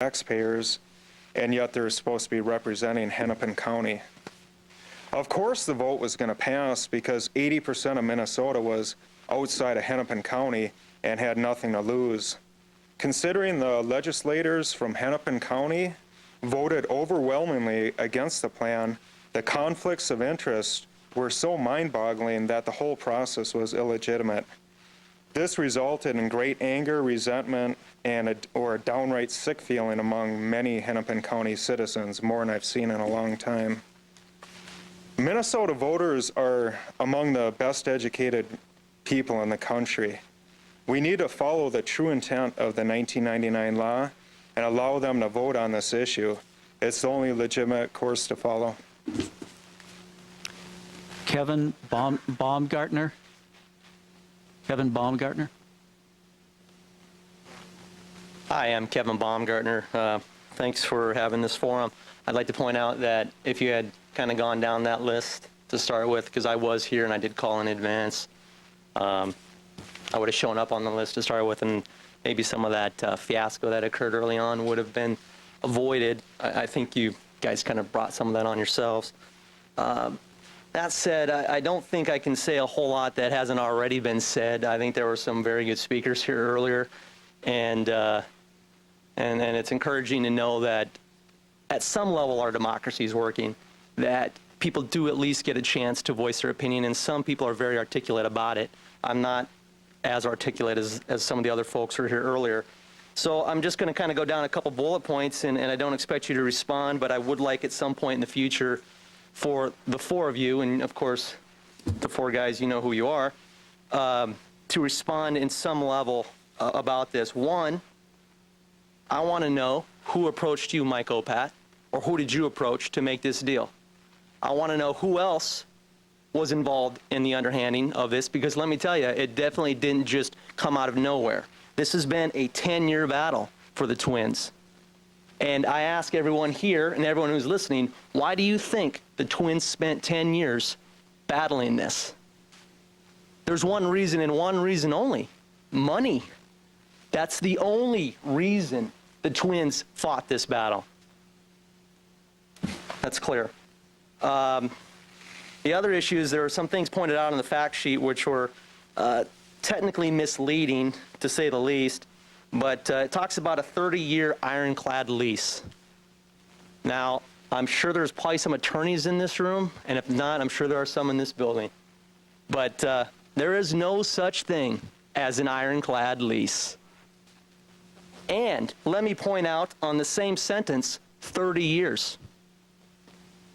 taxpayers, and yet they're supposed to be representing Hennepin County. Of course the vote was going to pass because 80% of Minnesota was outside of Hennepin County and had nothing to lose. Considering the legislators from Hennepin County voted overwhelmingly against the plan, the conflicts of interest were so mind-boggling that the whole process was illegitimate. This resulted in great anger, resentment, and a downright sick feeling among many Hennepin County citizens, more than I've seen in a long time. Minnesota voters are among the best educated people in the country. We need to follow the true intent of the 1999 law and allow them to vote on this issue. It's the only legitimate course to follow. Kevin Baumgartner. Kevin Baumgartner. Hi, I'm Kevin Baumgartner. Thanks for having this forum. I'd like to point out that if you had kind of gone down that list to start with, because I was here and I did call in advance, I would have shown up on the list to start with, and maybe some of that fiasco that occurred early on would have been avoided. I think you guys kind of brought some of that on yourselves. That said, I don't think I can say a whole lot that hasn't already been said. I think there were some very good speakers here earlier, and it's encouraging to know that at some level our democracy is working, that people do at least get a chance to voice their opinion, and some people are very articulate about it. I'm not as articulate as some of the other folks who were here earlier. So I'm just going to kind of go down a couple bullet points, and I don't expect you to respond, but I would like at some point in the future for the four of you, and of course the four guys, you know who you are, to respond in some level about this. One, I want to know who approached you, Mike Opat, or who did you approach to make this deal? I want to know who else was involved in the underhanding of this, because let me tell you, it definitely didn't just come out of nowhere. This has been a 10-year battle for the Twins. And I ask everyone here and everyone who's listening, why do you think the Twins spent 10 years battling this? There's one reason and one reason only: money. That's the only reason the Twins fought this battle. That's clear. The other issue is there are some things pointed out on the fact sheet which were technically misleading, to say the least, but it talks about a 30-year ironclad lease. Now, I'm sure there's probably some attorneys in this room, and if not, I'm sure there are some in this building. But there is no such thing as an ironclad lease. And let me point out on the same sentence, 30 years.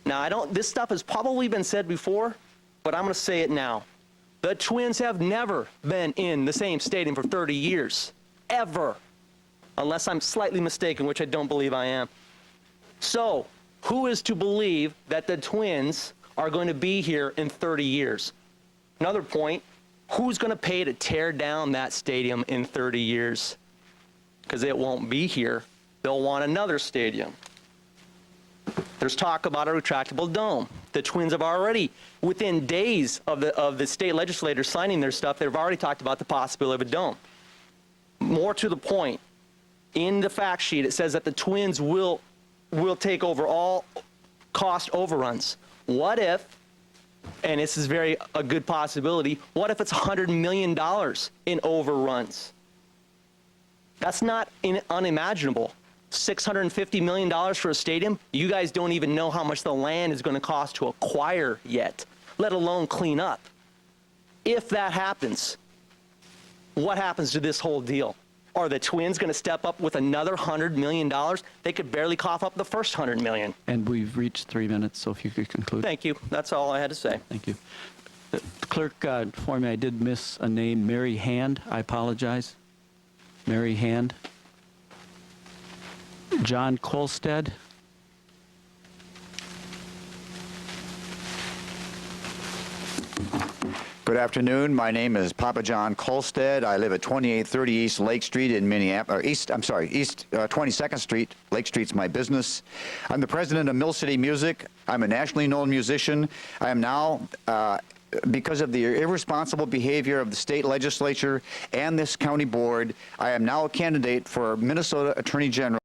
Now, this stuff has probably been said before, but I'm going to say it now. The Twins have never been in the same stadium for 30 years, ever, unless I'm slightly mistaken, which I don't believe I am. So, who is to believe that the Twins are going to be here in 30 years? Another point, who's going to pay to tear down that stadium in 30 years? Because it won't be here. They'll want another stadium. There's talk about a retractable dome. The Twins have already, within days of the state legislators signing their stuff, they've already talked about the possibility of a dome. More to the point, in the fact sheet, it says that the Twins will take over all cost overruns. What if, and this is a good possibility, what if it's $100 million in overruns? That's not unimaginable. $650 million for a stadium? You guys don't even know how much the land is going to cost to acquire yet, let alone clean up. If that happens, what happens to this whole deal? Are the Twins going to step up with another $100 million? They could barely cough up the first $100 million. And we've reached 3 minutes, so if you could conclude. Thank you. That's all I had to say. Thank you. The clerk informed me I did miss a name, Mary Hand. I apologize. Mary Hand. John Kolstad. Good afternoon. My name is Papa John Kolstad. I live at 2830 East Lake Street in Minneapolis, East 22nd Street. Lake Street's my business. I'm the president of Mill City Music. I'm a nationally known musician. I am now, because of the irresponsible behavior of the state legislature and this county board, I am now a candidate for Minnesota Attorney General.